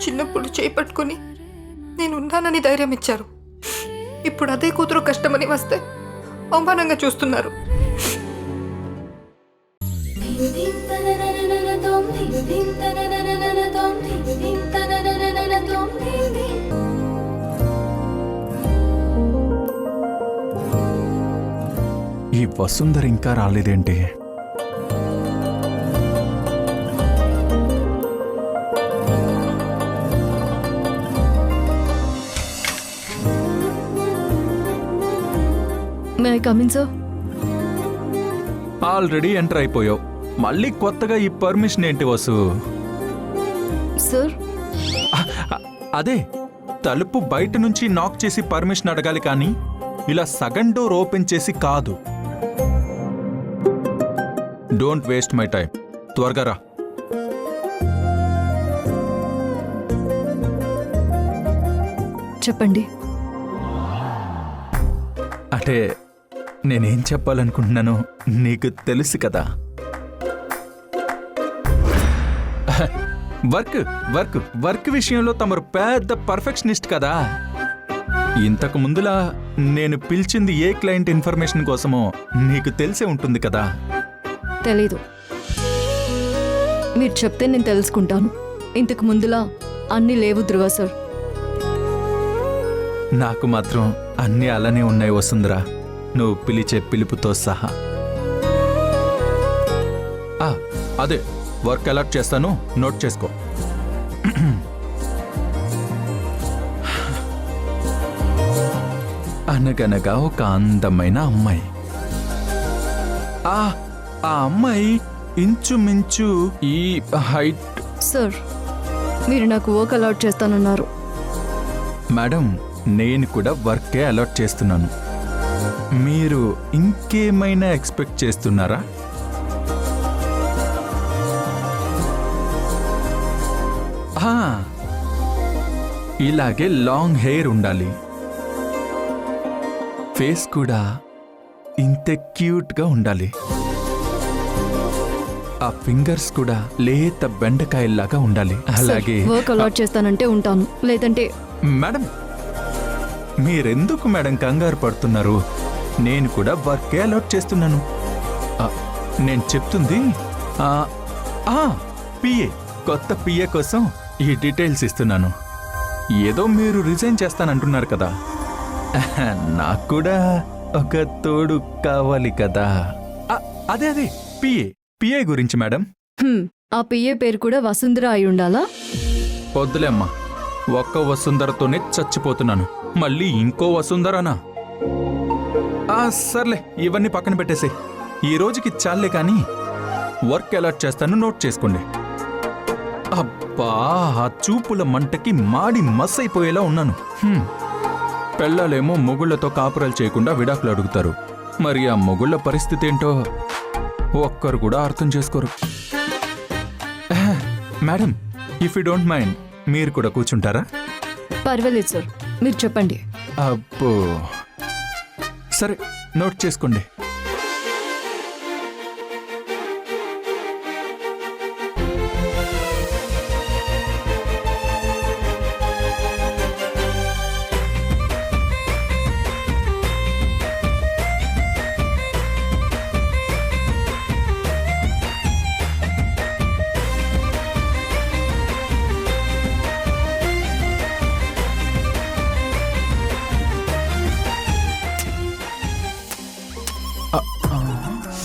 చిన్నప్పుడు చేపట్టుకుని నేను ఉన్నానని ధైర్యం ఇచ్చారు. ఇప్పుడు అదే కూతురు కష్టమని వస్తే అవమానంగా చూస్తున్నారు. ఈ వసుంధర ఇంకా రాలేదేంటి? May I come in sir? Already enter అయిపోయావు, మళ్ళీ కొత్తగా ఈ పర్మిషన్ ఏంటి వసు? సార్ అదే తలుపు బయట నుంచి నాక్ చేసి పర్మిషన్ అడగాలి, కానీ ఇలా సగం డోర్ ఓపెన్ చేసి కాదు. డోంట్ వేస్ట్ మై టైం, త్వరగా రా. చెప్పండి. అంటే నేనేం చెప్పాలనుకుంటున్నానో నీకు తెలుసు కదా. వర్క్ వర్క్ వర్క్ విషయంలో తమరు పెద్ద పర్ఫెక్షనిస్ట్ కదా. ఇంతకు ముందులా నేను పిలిచింది ఏ క్లయింట్ ఇన్ఫర్మేషన్ కోసమో నీకు తెలిసే ఉంటుంది కదా. తెలీదు. మీరు చెప్తే నేను తెలుసుకుంటాను. ఇంతకు ముందులా అన్నీ లేవు ధృవ సార్. నాకు మాత్రం అన్నీ అలానే ఉన్నాయి వసుంధరా, నువ్వు పిలిచే పిలుపుతో సహా. అదే వర్క్ అలాట్ చేస్తాను, నోట్ చేసుకో. అనగనగా ఒక అందమైన అమ్మాయి. ఆ అమ్మాయి ఇంచుమించు ఈ హైట్. సార్ మీరు నాకు వర్క్ అలాట్ చేస్తానన్నారు. మేడం, నేను కూడా వర్కే అలాట్ చేస్తున్నాను. మీరు ఇంకేమైనా ఎక్స్పెక్ట్ చేస్తున్నారా? ఇలాగే లాంగ్ హెయిర్ ఉండాలి, ఫేస్ కూడా ఇంత క్యూట్గా ఉండాలి, ఆ ఫింగర్స్ కూడా లేత బెండకాయల్లాగా ఉండాలి. అలాగే వర్క్ అలాట్ చేస్తానంటే ఉంటాను, లేదంటే. మేడం, మీరెందుకు మేడం కంగారు పడుతున్నారు? నేను కూడా వర్కే అలాట్ చేస్తున్నాను. నేను చెప్తుంది పిఏ, కొత్త పిఏ కోసం ఈ డీటెయిల్స్ ఇస్తున్నాను. ఏదో మీరు రిజైన్ చేస్తానంటున్నారు కదా, నాకు కూడా ఒక తోడు కావాలి కదా. అదే అదే పిఏ గురించి మేడం. ఆ పిఏ పేరు కూడా వసుంధర అయి ఉండాలా? వద్దులే అమ్మా, ఒక్క వసుంధరతోనే చచ్చిపోతున్నాను, మళ్ళీ ఇంకో వసుంధరనా? సర్లే, ఇవన్నీ పక్కన పెట్టేసే. ఈ రోజుకి చాలే, కానీ వర్క్ అలాట్ చేస్తాను, నోట్ చేసుకోండి. అబ్బా, ఆ చూపుల మంటకి మాడి మస్సైపోయేలా ఉన్నాను. పెళ్ళాలేమో మొగుళ్లతో కాపురాలు చేయకుండా విడాకులు అడుగుతారు. మరి ఆ మొగుళ్ల పరిస్థితి ఏంటో ఒక్కరు కూడా అర్థం చేసుకోరు. Madam, if you don't mind, మీరు కూడా కూర్చుంటారా? పర్వాలేదు సార్, మీరు చెప్పండి. అబ్బో, సరే, నోట్ చేసుకోండి.